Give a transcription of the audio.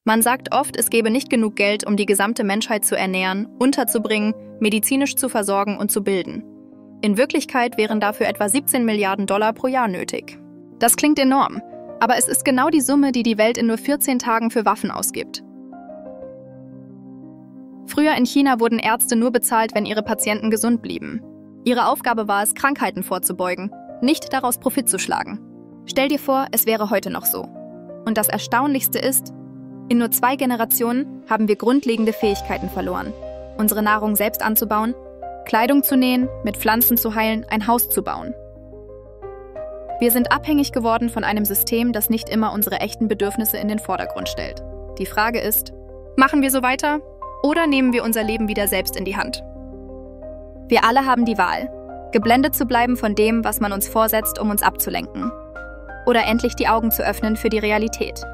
Man sagt oft, es gäbe nicht genug Geld, um die gesamte Menschheit zu ernähren, unterzubringen, medizinisch zu versorgen und zu bilden. In Wirklichkeit wären dafür etwa 17 Milliarden Dollar pro Jahr nötig. Das klingt enorm, aber es ist genau die Summe, die die Welt in nur 14 Tagen für Waffen ausgibt. Früher in China wurden Ärzte nur bezahlt, wenn ihre Patienten gesund blieben. Ihre Aufgabe war es, Krankheiten vorzubeugen, nicht daraus Profit zu schlagen. Stell dir vor, es wäre heute noch so. Und das Erstaunlichste ist, in nur 2 Generationen haben wir grundlegende Fähigkeiten verloren. Unsere Nahrung selbst anzubauen, Kleidung zu nähen, mit Pflanzen zu heilen, ein Haus zu bauen. Wir sind abhängig geworden von einem System, das nicht immer unsere echten Bedürfnisse in den Vordergrund stellt. Die Frage ist, machen wir so weiter oder nehmen wir unser Leben wieder selbst in die Hand? Wir alle haben die Wahl, geblendet zu bleiben von dem, was man uns vorsetzt, um uns abzulenken. Oder endlich die Augen zu öffnen für die Realität.